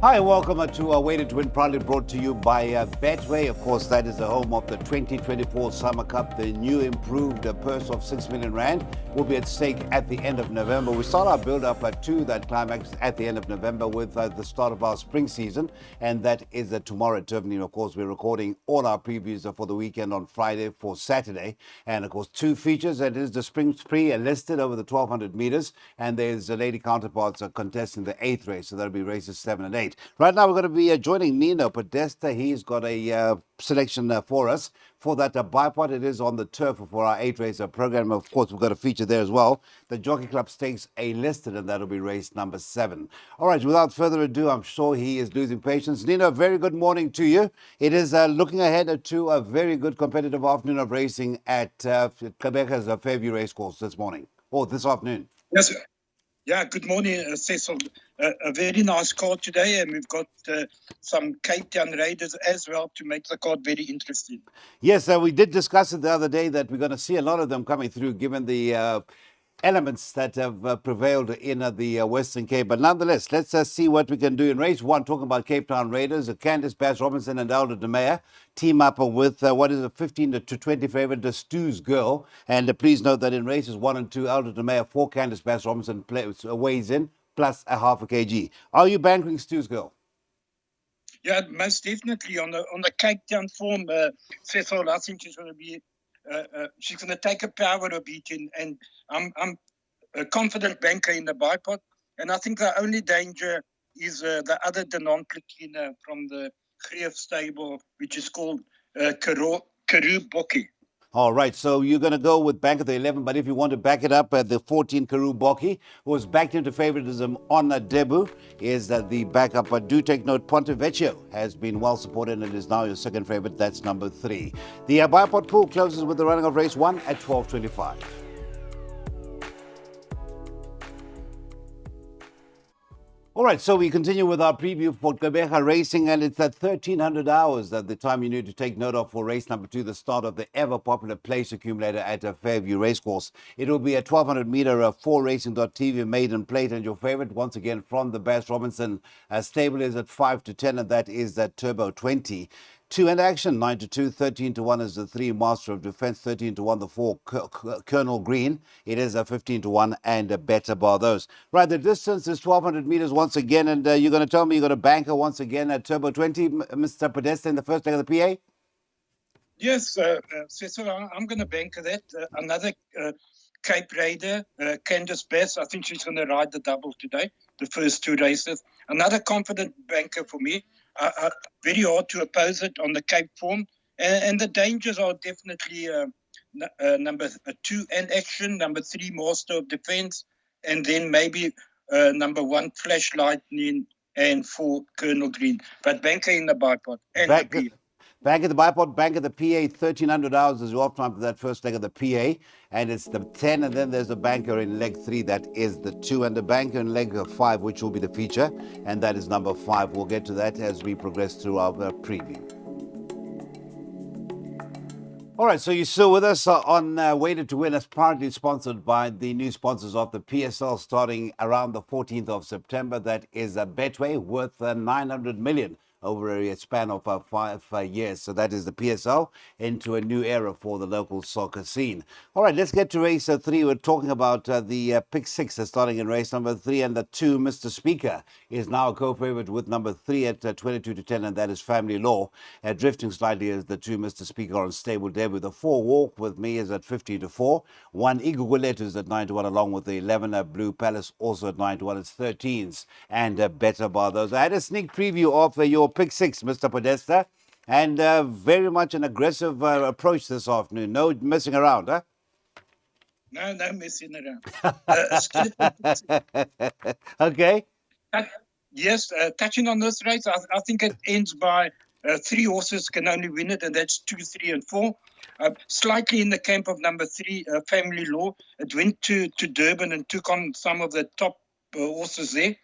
Hi, welcome to Waited to Win, proudly brought to you by Betway. Of course, that is the home of the 2024 Summer Cup. The new improved purse of 6 million rand will be at stake at the end of November. We start our build-up to that climax at the end of November with the start of our spring season, and that is tomorrow at Turvin. Of course, we're recording all our previews for the weekend on Friday for Saturday. And of course, two features. That is the Spring Spree listed over the 1,200 meters, and there's the lady counterparts contesting the 8th race, so that'll be races 7 and 8. Right now, we're going to be joining Nino Podesta. He's got a selection for us for that bipod. It is on the turf for our 8-race program. Of course, we've got a feature there as well. The Jockey Club Stakes A listed, and that'll be race number 7. All right, without further ado, I'm sure he is losing patience. Nino, very good morning to you. It is looking ahead to a very good competitive afternoon of racing at Quebec's Fairview Racecourse this morning, or this afternoon. Yes, sir. Yeah, good morning, Cecil. A very nice card today, and we've got some Cape Town Raiders as well to make the card very interesting. Yes, we did discuss it the other day that we're going to see a lot of them coming through, given the elements that have prevailed in the Western Cape. But nonetheless, let's see what we can do in race 1, talking about Cape Town Raiders. Candice Bass Robinson and Elder De Meyer team up with what is a 15 to 20 favorite, the Stu's Girl. And please note that in races 1 and 2, Elder De Meyer for Candice Bass Robinson weighs in, plus a half a kg. Are you banking Stu's Girl? Yeah, most definitely on the Cape Town form, Cecil. I think she's going to be she's going to take a power of beating, and I'm a confident banker in the bipod. And I think the only danger is the other Denon-Plekina from the Greef stable, which is called Karoo Bokkie. All right, so you're going to go with back at the 11, but if you want to back it up at the 14, Karoo Bokkie, who was backed into favoritism on a debut, is the backup. But do take note, Ponte Vecchio has been well supported and is now your second favorite. That's number 3. The bipod pool closes with the running of race 1 at 12:25. All right, so we continue with our preview for Quebec Racing, and it's at 1300 hours at the time you need to take note of for race number 2, the start of the ever-popular place accumulator at a Fairview Racecourse. It will be a 1200-meter 4racing.tv maiden plate, and your favorite, once again, from the Bass Robinson stable is at 5 to 10, and that is that Turbo 20. 2 and action, 9 to 2, 13 to 1 is the 3, Master of Defense, 13 to 1, the 4, Colonel Green. It is a 15 to 1 and a better bar those. Right, the distance is 1200 meters once again, and you're going to tell me you're going to banker once again at Turbo 20, Mr. Podesta, in the first leg of the PA? Yes, Cecil, I'm going to banker that. Another Cape Raider, Candice Bass. I think she's going to ride the double today, the first 2 races. Another confident banker for me. Very hard to oppose it on the Cape form. And the dangers are definitely number 2 and action, number 3 Master of Defense, and then maybe number 1 Flash Lightning, and 4 Colonel Green. But banker in the bipod and the PA. Bank at the bipod, bank at the PA, 1300 hours is your off time for that first leg of the PA. And it's the 10, and then there's the banker in leg 3, that is the 2, and the banker in leg 5, which will be the feature, and that is number 5. We'll get to that as we progress through our preview. All right, so you're still with us on Waited to Win, as proudly sponsored by the new sponsors of the PSL starting around the 14th of September. That is a Betway worth 900 million over a span of 5 years. So that is the PSL into a new era for the local soccer scene. All right, let's get to race 3. We're talking about the pick 6 starting in race number 3, and the 2, Mr. Speaker, is now a co-favorite with number 3 at 22 to 10, and that is Family Law. Drifting slightly is the 2, Mr. Speaker, on stable debut. The 4, Walk With Me, is at 50 to 4. 1, Iguguletu, is at 9 to 1, along with the 11, Blue Palace, also at 9 to 1. It's 13s and better bar those. I had a sneak preview of your pick 6, Mr. Podesta, and very much an aggressive approach this afternoon. No messing around, huh? No messing around. Okay. Yes, touching on this race, I think it ends by 3 horses can only win it, and that's 2, 3, and 4. Slightly in the camp of number 3, Family Law. It went to Durban and took on some of the top horses there.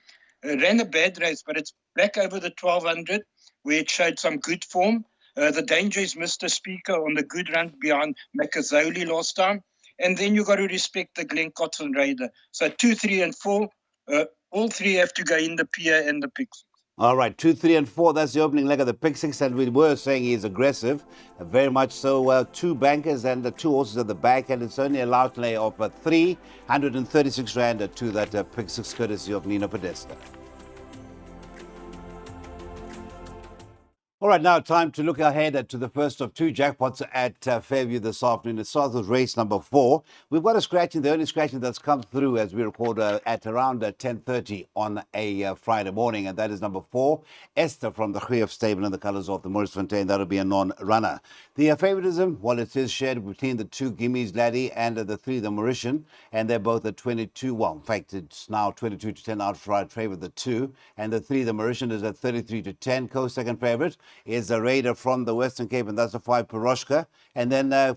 Ran a bad race, but it's back over the 1200, where it showed some good form. The danger is Mr. Speaker on the good run behind Macazoli last time. And then you got to respect the Glen Cotton Raider. So 2, 3, and 4, all 3 have to go in the PA and the picks. All right, 2, 3, and 4. That's the opening leg of the pick six, and we were saying he's aggressive, very much so. Two bankers and two horses at the back, and it's only a outlay of 336 rand to that pick six, courtesy of Nino Podesta. All right, now time to look ahead to the first of two jackpots at Fairview this afternoon. It starts with race number 4. We've got a scratching, the only scratching that's come through as we record at around 10:30 on a Friday morning, and that is number 4, Esther from the Khuyaf stable in the colours of the Maurice Fontaine. That'll be a non-runner. The favoritism, well, it is shared between the 2, Gimme's Laddie, and the 3, the Mauritian, and they're both at 22. Well, in fact, it's now 22 to 10 outright favour the 2, and the 3, the Mauritian, is at 33 to 10. Co-second favourite is a Raider from the Western Cape, and that's a 5, Piroshka. And then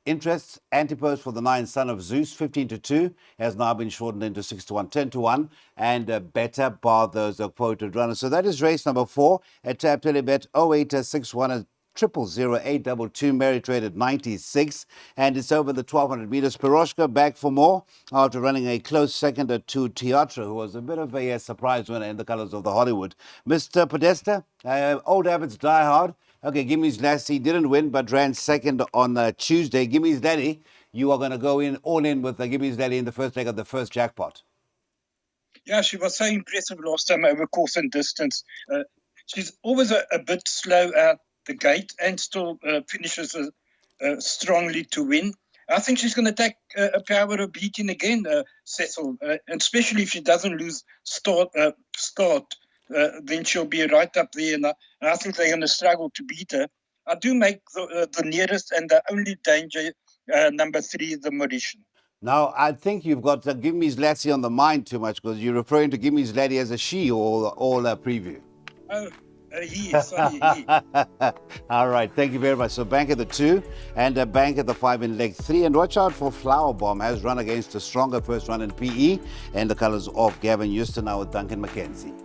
interests, Antipodes for the 9, Son of Zeus, 15 to 2, has now been shortened into 6 to 1, 10 to 1, and better bar those quoted runners. So that is race number 4 at Tab Telebet 0861 0000822, Mary Trade at 96, and it's over the 1200 meters. Piroshka back for more after running a close second to Teatro, who was a bit of a surprise winner in the colours of the Hollywood. Mr. Podesta, old habits die hard. Okay, Gimme's Lassie didn't win, but ran second on Tuesday. Gimme's Laddie, you are going to go in all in with Gimme's Laddie in the first leg of the first jackpot. Yeah, she was so impressive last time over course and distance. She's always a bit slow out the gate and still finishes strongly to win. I think she's going to take a power of beating again, Cecil, and especially if she doesn't lose start, then she'll be right up there, and I think they're going to struggle to beat her. I do make the nearest and the only danger number 3, the Mauritian. Now, I think you've got Gimme's Lassie on the mind too much, because you're referring to Gimme's Laddie as a she or a preview. Oh, he. All right, thank you very much. So bank at the 2 and bank at the 5 in leg 3. And watch out for Flower Bomb, has run against a stronger first run in PE and the colours of Gavin Houston now with Duncan McKenzie.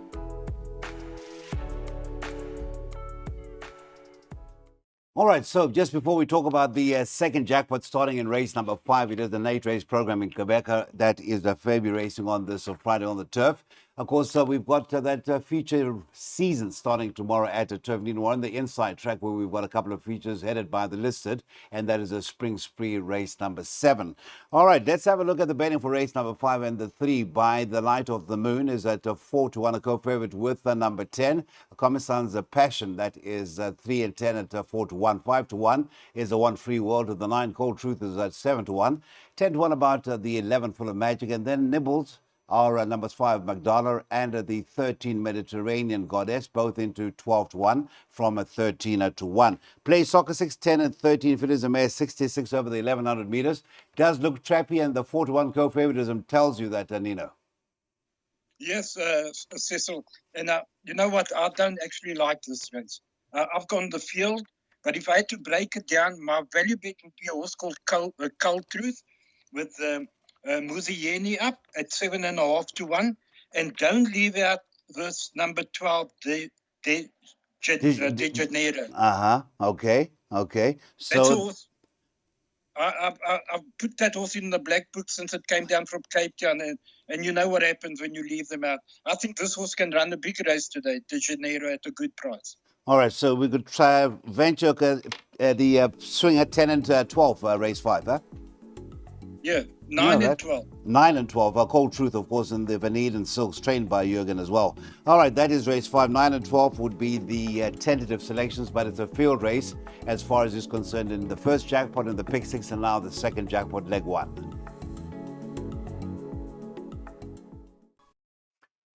All right, so just before we talk about the second jackpot starting in race number 5, it is the night race program in Quebec. That is the Fairview racing on this Friday on the turf. Of course, we've got that feature season starting tomorrow at the Turf. We're on the inside track where we've got a couple of features headed by the listed, and that is a Spring Spree race number 7. All right, let's have a look at the betting for race number 5, and the 3 by the light of the moon is at 4 to 1, a co-favorite with the number 10. Commissar's Passion, that is 3 and 10 at 4 to 1. 5 to 1 is the 1 Free World of the 9. Cold Truth is at 7 to 1. 10 to 1 about the 11 Full of Magic, and then Nibbles are numbers 5 McDollar and the 13 Mediterranean Goddess, both into 12 to 1 from a 13 to 1. Play Soccer 6, 10 and 13 Phillies a mare 66 over the 1100 meters. Does look trappy, and the 4 to 1 co-favoritism tells you that, Nino. Yes, Cecil. And you know what? I don't actually like this race. I've gone the field, but if I had to break it down, my value bet would be a horse called Cold Truth with Muzieni up at 7.5 to 1, and don't leave out this number 12, De Janeiro. Okay. So that's a horse. I've put that horse in the black book since it came down from Cape Town, and you know what happens when you leave them out. I think this horse can run a big race today, De Janeiro, at a good price. All right, so we could try venture the swing at 10 and 12, race 5, huh? Yeah, 9 and 12. 9 and 12. Cold Truth, of course, in the Vanille and Silks, trained by Jürgen as well. All right, that is race 5. 9 and 12 would be the tentative selections, but it's a field race as far as is concerned in the first jackpot in the pick 6 and now the second jackpot, leg 1.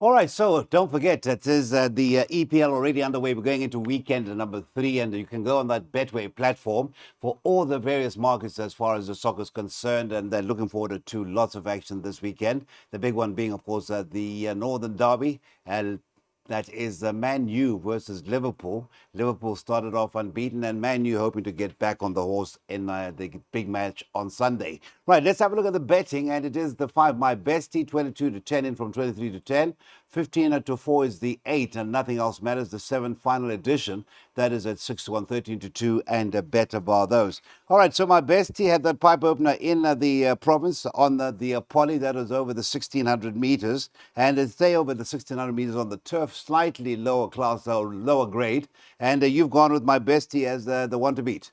All right, so don't forget, it is the EPL already underway. We're going into weekend number 3, and you can go on that Betway platform for all the various markets as far as the soccer is concerned, and they're looking forward to lots of action this weekend. The big one being, of course, the Northern Derby, and that is Man U versus Liverpool. Liverpool started off unbeaten, and Man U hoping to get back on the horse in the big match on Sunday. Right, let's have a look at the betting, and it is the 5 My Bestie, 22 to 10 in from 23 to 10. 15 to 4 is the 8, and nothing else matters. The 7 Final Edition, That is at 6 to 1, 13 to 2, and a better bar those. All right, so my bestie had that pipe opener in the province on the poly. That was over the 1600 meters, and it stay over the 1600 meters on the turf, slightly lower class or lower grade. And you've gone with my bestie as the one to beat.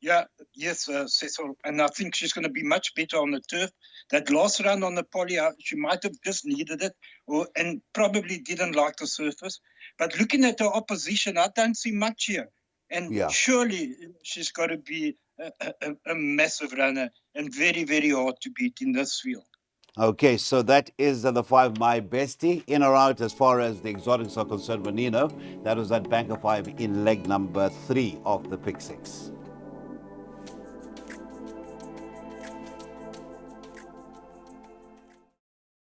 Yeah, yes, Cecil. And I think she's going to be much better on the turf. That last run on the poly, she might have just needed it and probably didn't like the surface. But looking at her opposition, I don't see much here. And surely she's got to be a massive runner and very, very hard to beat in this field. Okay, so that is the 5, my bestie. In or out as far as the exotics are concerned, Vanino. That was that banker 5 in leg number 3 of the pick 6.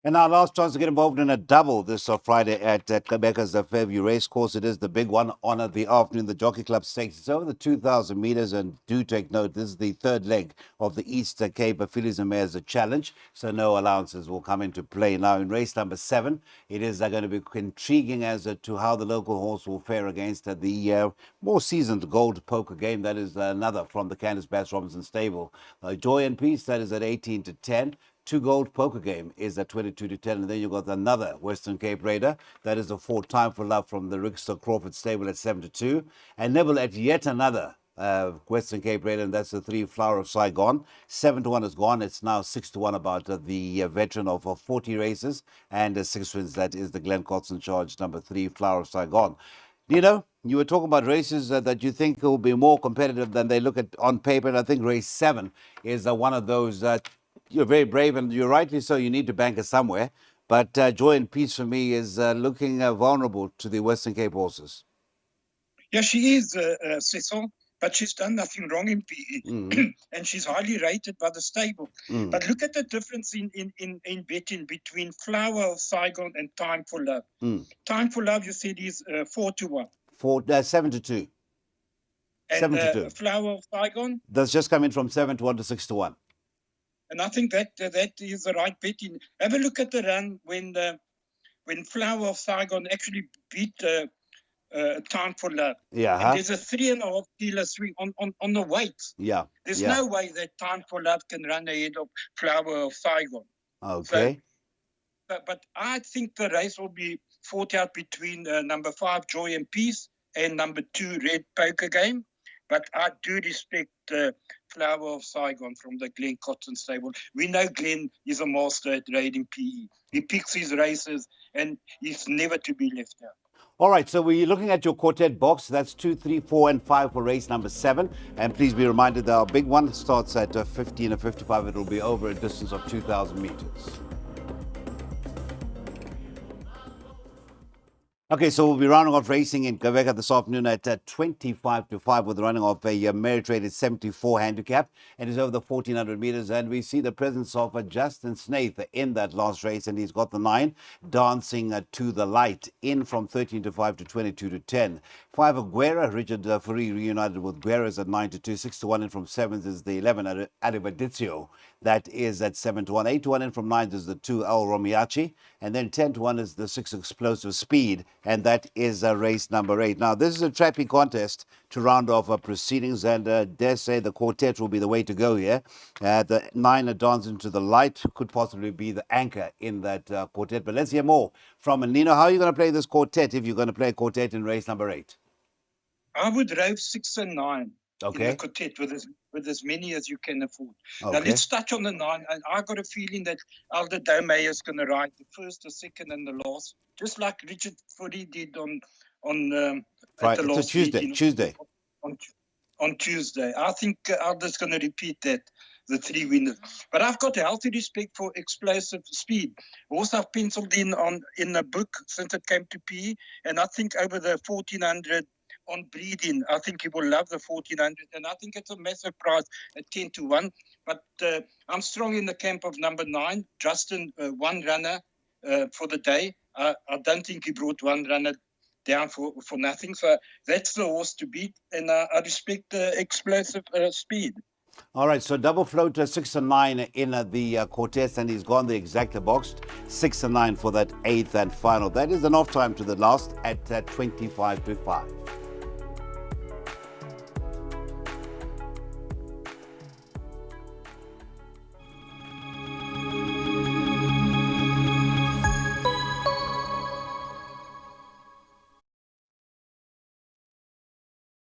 And our last chance to get involved in a double this Friday at Quebec's Fairview Racecourse. It is the big one on the afternoon, the Jockey Club Stakes. It's over the 2,000 meters, and do take note, this is the third leg of the Easter Cape Fillies and Mares Challenge, so no allowances will come into play. Now, in race number 7, it is going to be intriguing as to how the local horse will fare against the more seasoned Gold Poker Game. That is another from the Candice Bass Robinson stable. Joy and Peace, that is at 18 to 10. 2 Gold Poker Game is at 22 to 10, and then you've got another Western Cape Raider. That is a 4 Time for Love from the Rickster Crawford stable at 7 to 2, and Nibble at yet another Western Cape Raider, and that's the 3 Flower of Saigon. 7 to 1 is gone. It's now 6 to 1 about the veteran of 40 races and 6 wins. That is the Glenn Cotson Charge number 3 Flower of Saigon. Nino, you were talking about races that you think will be more competitive than they look at on paper, and I think race 7 is one of those. You're very brave, and you're rightly so. You need to bank it somewhere. But Joy and Peace for me is looking vulnerable to the Western Cape horses. Yeah, she is, Cecil, but she's done nothing wrong in PE. And she's highly rated by the stable. But look at the difference in betting between Flower of Saigon and Time for Love. Time for Love, you said, is 4 to 1. 7 to 2. And 7 to 2. Flower of Saigon? That's just coming from 7 to 1 to 6 to 1. And I think that is the right betting. Have a look at the run when Flower of Saigon actually beat Time for Love. Yeah. And there's a 3.5 kilo swing on the weight. Yeah. There's no way that Time for Love can run ahead of Flower of Saigon. Okay. So, but I think the race will be fought out between number 5, Joy and Peace, and number 2, Red Poker Game. But I do respect Flower of Saigon from the Glenn Cotton stable. We know Glenn is a master at raiding PE. He picks his races, and he's never to be left out. All right, so we're looking at your quartet box. That's 2, 3, 4, and 5 for race number 7. And please be reminded that our big one starts at 15 and 55. It will be over a distance of 2,000 meters. Okay, so we'll be rounding off racing in Quebec this afternoon at 25 to 5 with the running of a merit-rated 74 handicap. And it's over the 1,400 meters. And we see the presence of Justin Snaith in that last race. And he's got the 9 dancing to the light in from 13 to 5 to 22 to 10. 5 of Guerra, Richard Fourie reunited with Guerra is at 9 to 2. 6 to 1 in from 7s is the 11 Adivadizio. That is at 7 to 1. 8 to 1 in from 9s is the 2 El Romiachi. And then 10 to 1 is the 6 Explosive Speed. And that is race number 8. Now, this is a trappy contest to round off proceedings, and dare say the quartet will be the way to go here. The 9 dancing to the light could possibly be the anchor in that quartet. But let's hear more from Nino. How are you going to play this quartet if you're going to play a quartet in race number 8? I would rave 6 and 9 in Okay. the quartet with as many as you can afford. Okay. Now, let's touch on the 9. And I got a feeling that Aldo Dome is going to ride the first, the second, and the last, just like Richard Fourie did on Right. at the last Tuesday. On Tuesday. I think Aldo's going to repeat that, the 3 winners. But I've got a healthy respect for Explosive Speed. Also, I've penciled in the book since it came to PE, and I think over the 1,400 on breeding, I think he will love the 1,400, and I think it's a massive prize at 10 to 1. But I'm strong in the camp of number 9, Justin, 1 runner for the day. I don't think he brought 1 runner down for nothing. So that's the horse to beat, and I respect the Explosive Speed. All right, so double float 6 and 9 in the quartet, and he's gone the exacta box 6 and 9 for that 8th and final. That is an off time to the last at 25 to 5.